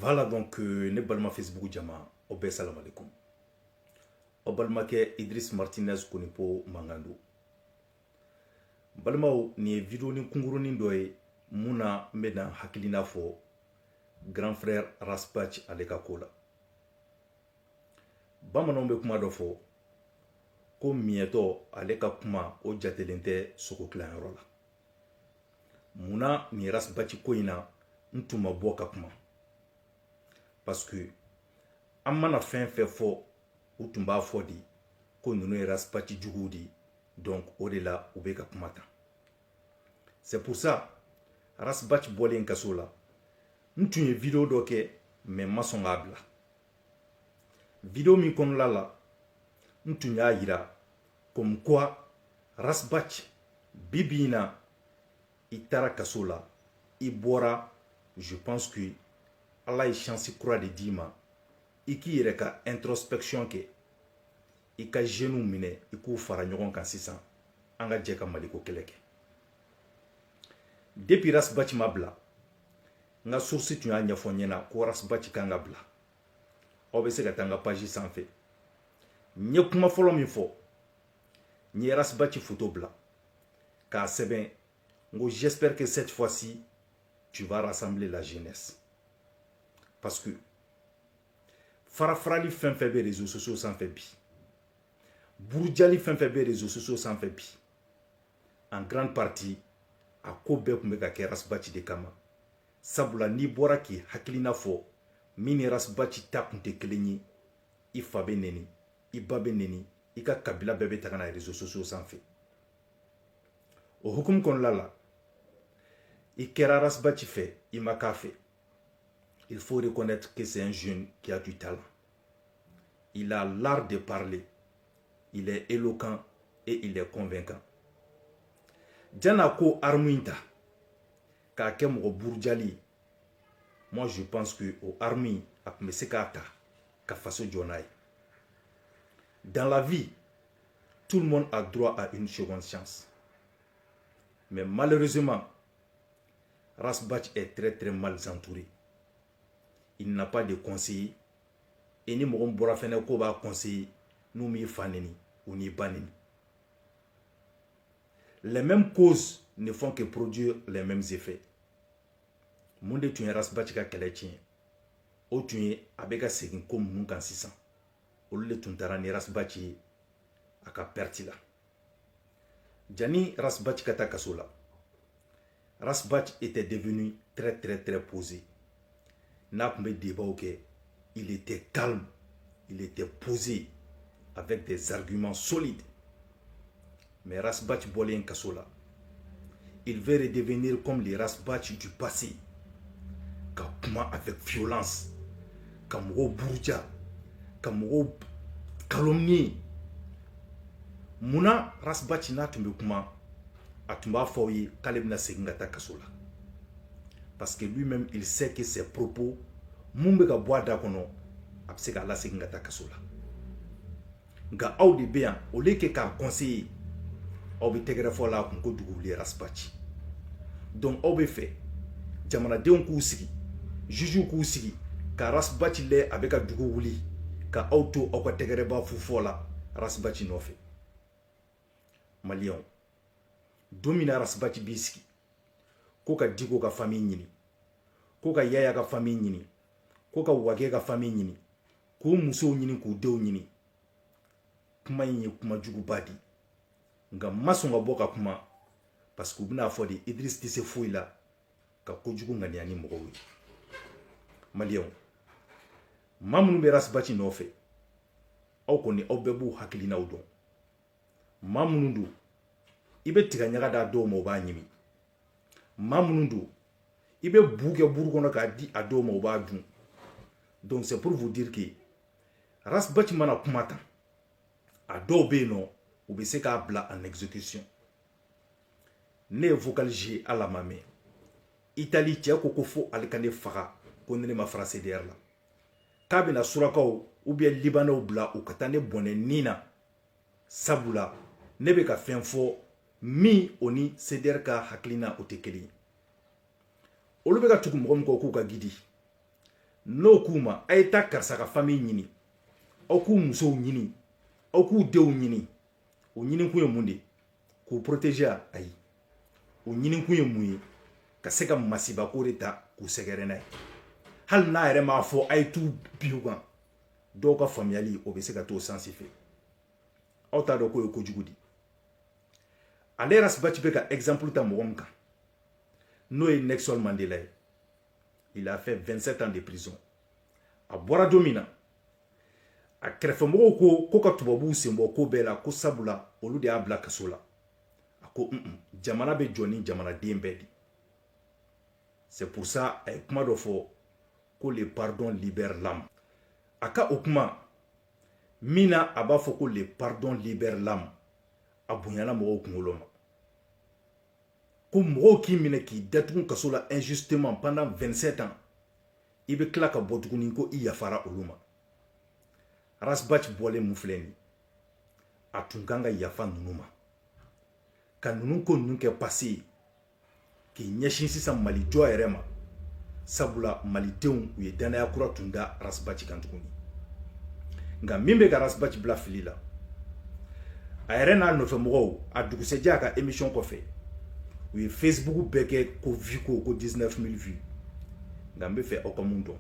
Voilà donc ne balma Facebook jama obe salam alaikum. O balma ke Idriss Martinez konipo mangando. Balma ni video ni kungurunin doye muna mena hakilina fo grand frère Raspach aleka kola. Bamanon be kuma do fo ko mieto aleka kuma o jatelente soko klan yoro la. Muna ni Raspach ko ina ntuma boka kuma. Parce que an mana fɛn fɛn fɔ u tun b'a fɔ de ko ninnu ye Raspach juguw de donc o de la u bɛ ka kuma tan. C'est pour ça Raspach bɔlen kaso la n tun ye video dɔ kɛ mais ma sɔn k'a bila. Video min kɔnɔna la n tun y'a yira comme quoi Raspach bibi in na i taara kaso la i bɔra je pense que Allah ye chance kura de d'i ma i k'i yɛrɛ ka introspection kɛ i ka jeunes minɛ i k'u fara ɲɔgɔn kan sisan an ka jɛ ka Maliko kɛlɛ kɛ. Depuis Raspach ma bila n ka source tun y'a ɲɛfɔ n ɲɛna ko Raspach kan ka bila. Aw bɛ se ka taa n ka page sanfɛ n ye kuma fɔlɔ min fɔ n ye Raspach photo bila k'a sɛbɛn n ko j'espère que cette fois-ci tu vas rassembler la jeunesse. Parce que farafarali fɛn fɛn bɛ réseaux sociaux sanfɛ bi burujali fɛn fɛn bɛ réseaux sociaux sanfɛ bi en grande partie a ko bɛɛ tun bɛ ka kɛ Raspach de kama. Sabula n'i bɔra k'i hakilina fɔ min ni Raspach ta tun tɛ kelen ye i fa bɛ neni i ba bɛ neni i ka kabila bɛɛ bɛ taga na réseaux sociaux sanfɛ. O hukumu kɔnɔna la i kɛra Raspach fɛ i ma k'a fɛ. Il faut reconnaître que c'est un jeune qui a du talent. Il a l'art de parler. Il est éloquent et il est convaincant. Jana ko armuinta ka ke mogo burjali. Moi je pense que au armi a me sekata ka faso jonai. Dans la vie, tout le monde a droit à une seconde chance. Mais malheureusement, Raspach est très mal entouré. Il n'a pas de conseiller. Et ni mɔgɔ bɔra fɛnɛ ko b'a conseiller n'u m'i fa neni ou n'i ba neni. Les mêmes causes ne font que produire les mêmes effets. Mun de tun ye Raspach ka kɛlɛ tiɲɛ o tun ye a bɛ ka segin ko minnu kan sisan olu de tun taara ni Raspach ye a ka perte la. Jani Raspach ka taa kaso la Raspach était devenu très posé. N'a pas de débat, il était calme, il était posé avec des arguments solides. Mais Raspach Bolien Kassola, il veut redevenir comme les Raspach du passé, comme avec violence, comme au bourja, comme au calomnie. Muna Raspach n'a pas kuma atumba foye kalebna segingata Kassola. Parce que lui-même, il sait que ses propos, Mumbeka Boada Kono, Abseka la Singata Kasola. Nga au de bien, au lieu que ka conseiller, au be tegre fola ko duguli Raspach. Donc au be fait, jamana deon ku sigi, juju ku sigi, ka Raspach le abeka duguli, ka auto au ka tegre ba fu fola Raspach no fait. Malion. Domina Raspach biski. Ko ka digo ka famille nyini ko ka yaya ka famille nyini ko ka wage ka famille nyini ko muso nyini ko dew nyini kuma yin kuma jugu badi nga masonga boka kuma parce que bina fodi Idriss tise foila ka ko jugu ngani ani mogo wi Malion mamunu be Raspach no fe aw ko ni aw bebu hakilina udon mamunu du ibe tiga nyaga da do mo ba nyimi Mamundu, il be bouge bourgono ka di ado mo ba dun. Donc c'est pour vous dire que Raspach mana kumata ado be no ou be se ka bla en exécution. Ne vocal G à la mamé. Italie tia koko fo alikane faga ko ne ma français der la. Kabina surakaw ou bien Libanais bla ou katane bonne nina. Sabula ne be ka fen fo mi oni seder ka haklina o te keli olu be ka tugu mɔgɔ min kɔ k'u ka gidi n'o k'u ma a ye taa karisa ka famille ɲini aw k'u musow ɲini aw k'u denw ɲini o ɲini kun ye mun de k'u protéger ayi o ɲini kun ye mun ye ka se ka masibako de ta k'u sɛgɛrɛ n'a ye hali n'a yɛrɛ m'a fɔ a ye t'u bin u kan dɔw ka faamuyali o bɛ se ka t'o sansi fɛ aw t'a dɔn k'o ye kojugu di ale Rasbach bɛ ka exemple ta mɔgɔ min kan n'o ye Nelson Mandela ye il a fait 27 ans de prison a bɔra don min na a kɛrɛfɛmɔgɔw ko ka tubabuw sen bɔ ko bɛɛ la ko sabula olu de y'a bila kaso la a ko jamana bɛ jɔ ni jamanaden bɛɛ de c'est pour ça a ye kuma dɔ fɔ ko le pardon libère l'âme a ka o kuma min na a b'a fɔ ko le pardon libère l'âme a bonyana mɔgɔw kunkolo ma ko mɔgɔw k'i minɛ k'i datugu kaso la injustement pendant 27 ans i bɛ tila ka bɔ tuguni ko i yafara olu ma Rasbach bɔlen mun filɛ nin a tun kan ka yafa ninnu ma ka ninnu ko ninnu kɛ passé k'i ɲɛsin sisan Mali jɔ yɛrɛ ma sabula malidenw u ye danaya kura tun da Rasbach kan tuguni nka min bɛ ka Rasbach bila fili la a yɛrɛ n'a nɔfɛmɔgɔw a dugusɛjɛ a ka émission kɔfɛ u ye Facebook bɛɛ kɛ ko vue ko 19 000 vues nka n bɛ fɛ aw ka mun dɔn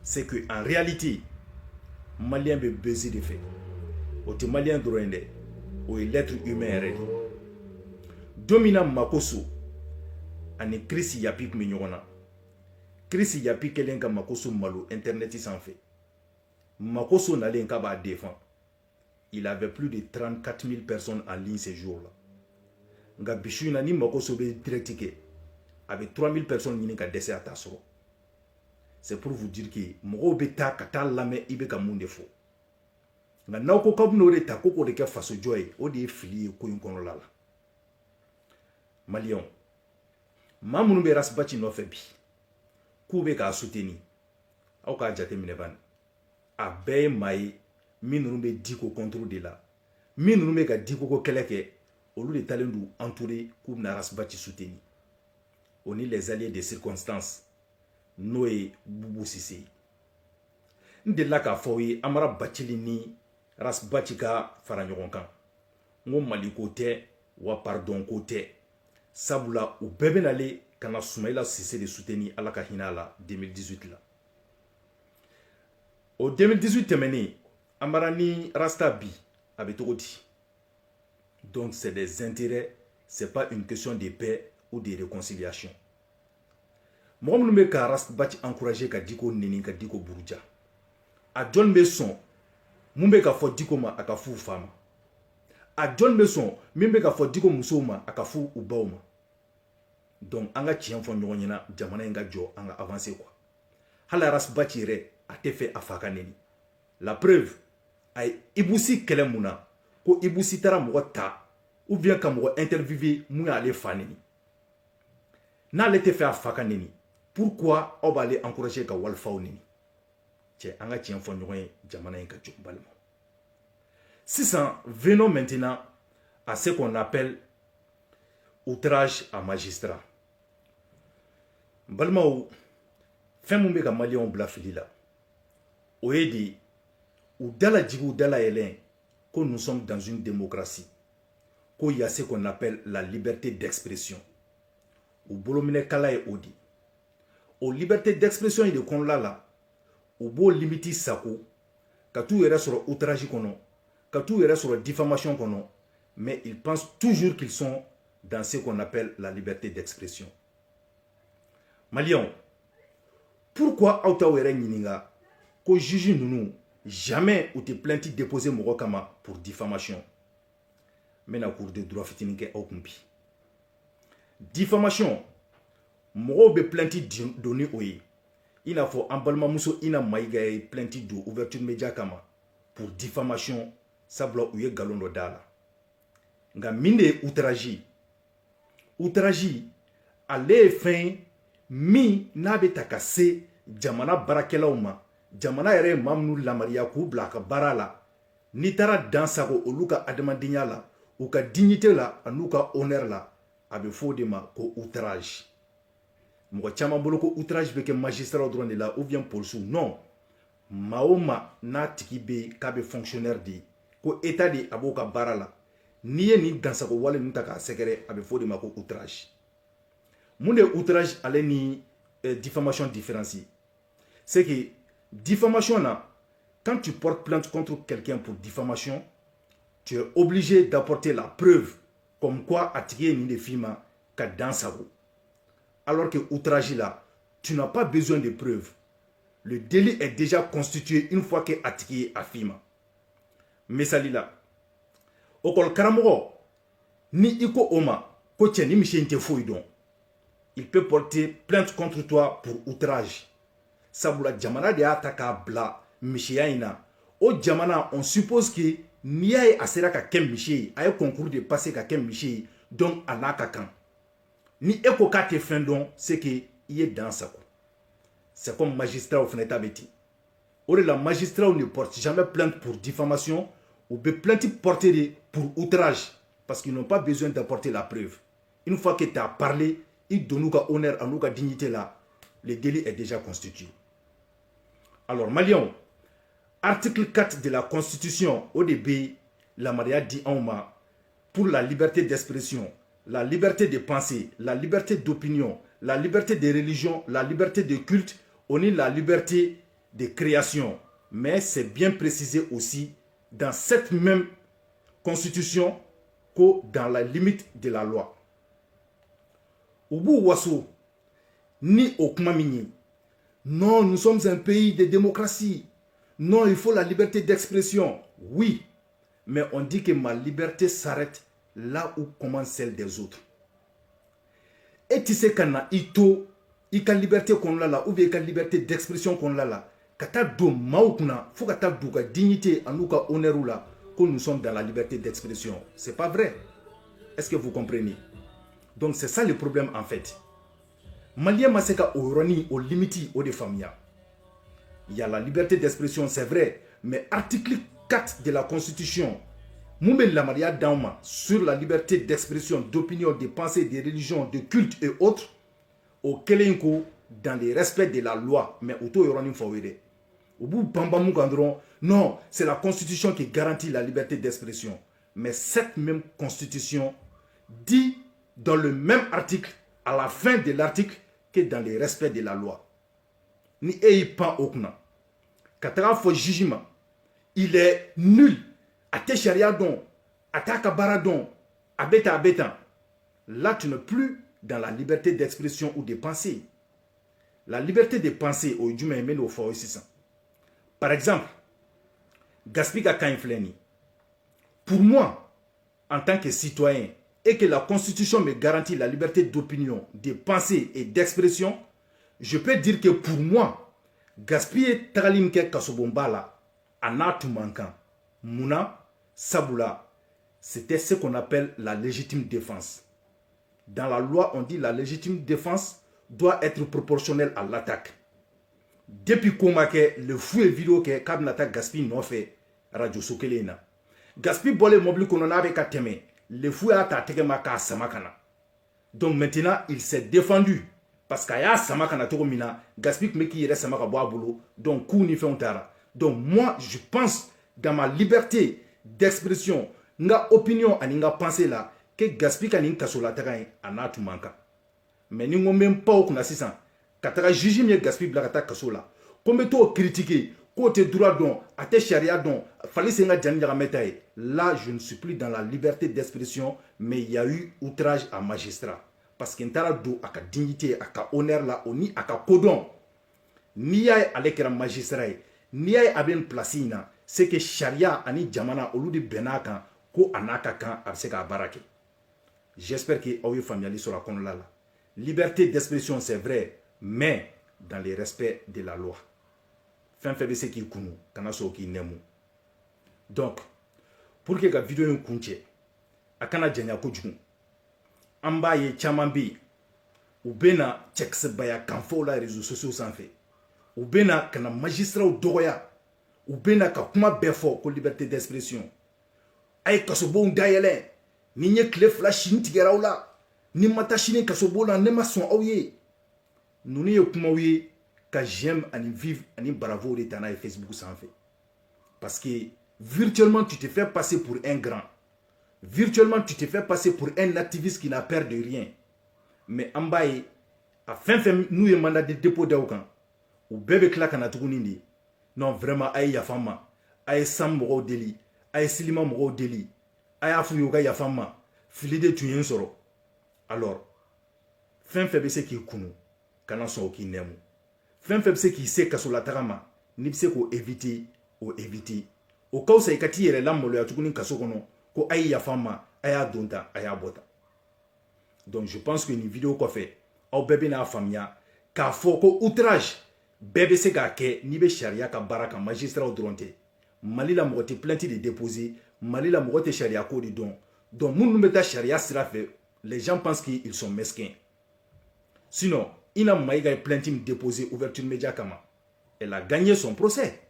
c'est que en réalité malien bɛ baiser de fɛ o tɛ malien dɔrɔn ye dɛ o ye l'être humain yɛrɛ de don min na Makoso ani Chris Yapi tun bɛ ɲɔgɔn na Chris Yapi kɛlen ka Makoso malo internet sanfɛ Makoso nalen k'a b'a défend il avait plus de 34 000 personnes en ligne ces jours-là nka bi su in na ni Makoso bɛ direct kɛ a bɛ 3 000 personnes ɲini ka dɛsɛ a t'a sɔrɔ c'est pour vous dire que mɔgɔw bɛ taa ka taa lamɛn i bɛ ka mun de fɔ nka n'aw ko k'aw bɛn'o de ta ko k'o de kɛ fasojɔ ye o de ye fili ye ko in kɔnɔla la maliyɛnw maa minnu bɛ Rasbach nɔfɛ bi k'u bɛ k'a soutenir aw k'a jateminɛ bani a bɛɛ ye maa ye min ninnu bɛ Diko contre de la min ninnu bɛ ka Diko ko kɛlɛ kɛ olu de talen don entouré k'u bɛna Rasbach soutenir o ni les alliés de circonstance n'o ye Bubu Sise n delila k'a fɔ aw ye Amara Bacili ni Rasbach ka fara ɲɔgɔn kan n ko Mali ko tɛ wa pardon ko tɛ sabula u bɛɛ bɛnale ka na Soumaïla Cissé de soutenir ala ka hinɛ a la 2018 la o 2018 tɛmɛnen Amara ni Rasta bi a bɛ cogo di donc c'est des intérêts c'est pas une question de paix ou de réconciliation mɔgɔ minnu bɛ ka Rasbach encourager ka Diko neni ka Diko buruja a jɔn bɛ sɔn mun bɛ ka fɔ Diko ma a ka fu fa ma a jɔn bɛ sɔn min bɛ ka fɔ Diko musow ma a ka fu u baw ma donc an ka tiɲɛ fɔ ɲɔgɔn ɲɛna jamana in ka jɔ an ka avancer quoi hali Rasbach yɛrɛ a tɛ fɛ a fa ka neni la preuve a ye Ibusi kɛlɛ mun na ko Ibusi taara mɔgɔ ta ou bien ka mɔgɔ interviewer mun y'ale fa neni n'ale tɛ fɛ a fa ka neni pourquoi aw b'ale encourager ka walifaw neni cɛ an ka tiɲɛ fɔ ɲɔgɔn ye jamana in ka jɔ balima sisan venons maintenant à ce qu'on appelle outrage à magistrat balimaw fɛn mun bɛ ka maliyɛnw bila fili la o ye de u dalajigi u dalayɛlɛn ko nous sommes dans une démocratie ko y a ce qu'on appelle la liberté d'expression u bolominɛkala ye o de o liberté d'expression yi de kɔnɔla la u b'o limiti sago ka t'u yɛrɛ sɔrɔ outrage kɔnɔ ka t'u yɛrɛ sɔrɔ diffamation kɔnɔ mais ils pensent toujours qu'ils sont dans ce qu'on appelle la liberté d'expression maliyɛnw pourquoi aw t'aw yɛrɛ ɲininka ko juge ninnu jamais u tɛ plainte déposer mɔgɔ kama pour diffamation n bɛna cours de droit fitinin kɛ aw kun bi diffamation mɔgɔw bɛ plainte donner o ye i n'a fɔ an balimamuso Ina Mayiga ye plainte don ouverture média kama pour diffamation sabula u ye nkalon dɔ d'a la nka min de ye outrage ale ye fɛn min n'a bɛ ta ka se jamana baarakɛlaw ma jamana yɛrɛ ye maa minnu lamariya k'u bila a ka baara la n'i taara dan sago olu ka adamadenya la u ka dignité la an'u ka honneur la a bɛ fɔ o de ma ko outrage mɔgɔ caman bolo ko outrage bɛ kɛ magistrat dɔrɔn de la ou bien policiers non maa o maa n'a tigi bɛ k'a bɛ fonctionnaire de ko état de a b'o ka baara la n'i ye nin dansago wale ninnu ta k'a sɛgɛrɛ a bɛ fɔ o de ma ko outrage mun de ye outrage ale ni diffamation différencie c'est que diffamation na quand tu portes plainte contre quelqu'un pour diffamation tu es obligé d'apporter la preuve comme quoi a tigi ye nin de f'i ma ka dan sago alors que outrage là tu n'as pas besoin de preuves. Le délit est déjà constitué une fois que a tigi ye a f'i ma misali la okɔl karamɔgɔ ni i ko o ma ko cɛ ni misi in tɛ foyi dɔn il peut porter plainte contre toi pour outrage sabula jamana de y'a ta k'a bila misiya in na o jamana on suppose que n'i y'a ye a sera ka kɛ misi ye a ye concours de passer ka kɛ misi ye donc a n'a ka kan ni e ko k'a tɛ fɛn dɔn c'est que i ye dan sago c'est comme magistrat fana ta bɛ ten o de la magistrat ne porte jamais plainte pour diffamation ou be plainte portée pour outrage parce qu'ils n'ont pas besoin d'apporter la preuve. Une fois que tu as parlé, ils donnent nous honneur à nous dignité là, le délit est déjà constitué. Alors, Malion, article 4 de la Constitution, au début, la Maria dit en ma pour la liberté d'expression, la liberté de penser, la liberté d'opinion, la liberté de religion, la liberté de culte, on est la liberté de création. Mais c'est bien précisé aussi dans cette même constitution que dans la limite de la loi. Ubu Wasso, ni Okmamini. Non, nous sommes un pays de démocratie. Non, il faut la liberté d'expression. Oui, mais on dit que ma liberté s'arrête là où commence celle des autres. Et tu sais qu'on a ito, il y a liberté qu'on a là, ou bien il y a liberté d'expression qu'on a là. Kata do maoukna, faut kata do ka dignité en nous ka honneur là que nous sommes dans la liberté d'expression. C'est pas vrai. Est-ce que vous comprenez? Donc c'est ça le problème en fait. Malien maseka oroni au limiti au de famille. Il y a la liberté d'expression, c'est vrai, mais article 4 de la Constitution, Moumel Lamaria Dauma sur la liberté d'expression, d'opinion, de pensée, de religion, de culte et autres, au Kelenko dans le respect de la loi, mais auto yoroni fawede. Au bout bambamou gandron, non, c'est la Constitution qui garantit la liberté d'expression. Mais cette même Constitution dit dans le même article, à la fin de l'article, que dans le respect de la loi. Ni ei pan okna. Katara fo jugement, il est nul. Ate sharia don, ate kabara don, abeta abeta. Là, tu n'es plus dans la liberté d'expression ou de pensée. La liberté de penser au Djuma Emene au Fao 600. Par exemple, Gaspika Kainfleni. Pour moi, en tant que citoyen, et que la Constitution me garantit la liberté d'opinion, de pensée et d'expression, je peux dire que pour moi, gaspiller Tagalimke Kasobombala, Anatu Mankan, Mouna, Saboula, c'était ce qu'on appelle la légitime défense. Dans la loi, on dit la légitime défense doit être proportionnelle à l'attaque. Depuis que le fou et vidéo que Kabnata Gaspi n'a fait, Radio Sokelena. Gaspi Bolé Mobile qu'on avait qu'à temer. Le fou a attaqué Maka Samakana. Donc maintenant, il s'est défendu. Parce qu'il y a Samakana Toromina, Gaspi Meki Yere Samaka Boabolo, donc Kou ni fait un tara. Donc moi, je pense dans ma liberté d'expression, nga opinion, nga pensée là, que Gaspi Kanin Kasola Tagain, Anatu Manka. Mais nous n'avons même pas au Knassissan. Quand tu juges mieux Gaspi Blagata Kasola, comme tu critiqué, côté droit don, à tes charia don, fallait se mettre. Là, je ne suis plus dans la liberté d'expression, mais il y a eu outrage à magistrat. Parce qu'il y a do à dignité, à honneur là, ni à codon. Ni y a avec un magistrat, ni y a bien placé, c'est que charia ani jamana au lieu de benaka, ko anaka kan abseka barake. J'espère que vous êtes familier sur la conne là. Liberté d'expression, c'est vrai, mais dans le respect de la loi. Fin fait de ce qui kunu, kana so ki nemu. Donc, pour que la vidéo yon kunche, akana janya kojugu, amba ye chamambi, ou bena chekse baya kanfo la réseaux sociaux sans fait, ou bena kana magistrat ou doya, ou bena ka kuma befo ko liberté d'expression. Ay kasobo ndayele, ni nye kle flash ni tigera ou la, ni mata chine kasobo la nema son aouye. nous ye kuma wi ka j'aime ani vive ani bravo de tana et Facebook sans fait parce que virtuellement tu te fais passer pour un grand, virtuellement tu te fais passer pour un activiste qui n'a peur de rien, mais en bas à fin nous ye mandat de dépôt d'aucun ou bébé claque na tugunindi non vraiment ay yafama ay sam mo deli ay silima mo deli ay afu yoga yafama filide tuyen soro alors fin be se ki kunu kana so ki nemu fin be se ki se kasola tagama ni se ko éviter o kausa ikati yere lamolo ya tukunin kaso kono ko ay yafama aya donta aya bota. Donc je pense que une vidéo ko fait au bébé na famia ka fo ko outrage bébé se ka ke ni be sharia ka baraka magistrat dronté mali la mo te plainte de déposer mali la mo te sharia ko di don donc moun be ta sharia sira fait les gens pensent qu'ils sont mesquins sinon il a maïga plainte déposé ouverture média kama elle a gagné son procès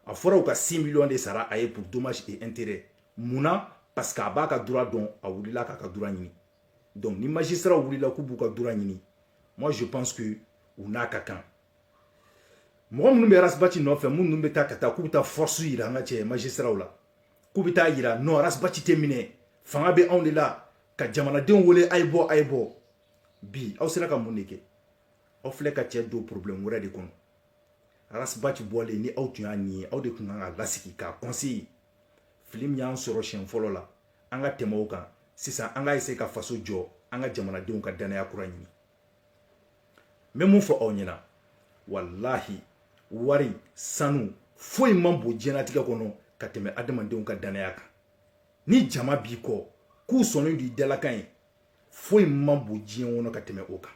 a fora ou ka 6 millions de sara aye pour dommages et intérêts muna parce qu'à ba ka droit don a wulila ka droit ni donc ni magistrat wulila ku bu ka droit ni moi je pense que on a kakan mo mun be rasbati no fe mun be ta kata ku ta force ira nga che magistrat la ku bi ta ira no rasbati terminé fanga be on la ka jamana den wole aybo bi aw sera ka munike aw fle ka che do problème wora de kon rasbati bolé ni aw tuya ni aw de kun nga lasiki ka conseil film yan soro chen folo la anga temo kan sisa anga ese ka faso jo anga jamana den ka danaya kurani même fo aw nyina wallahi wari sanu foyi mambo jenatika kono ka teme adamadenw ka danaya kan ni jama bi ko ku sonu di dalakan foyi mambo jien wono ka teme oka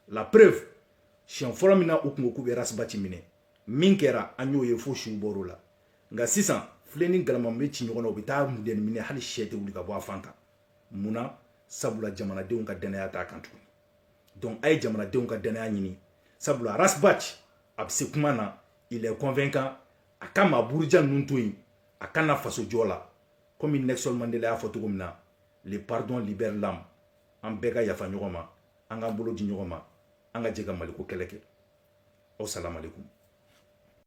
la preuve chien foramina okungo ku be rasbati mine minkera anyo ye fo shu borola nga sisan fleni galama me ci nyono be ta muden mine hali shete wuli ka bo afanta muna sabula jamana denw ka danaya ta kan tu donc ay jamana denw ka danaya nyini sabula rasbati abse kumana il est convaincant akama burja nuntoyi akana faso jola comme Nelson Mandela a foto komina le pardon libère l'âme en bega yafa nyogoma anga bolo di nyogoma anga jega maliko keleke. Assalamu alaikum.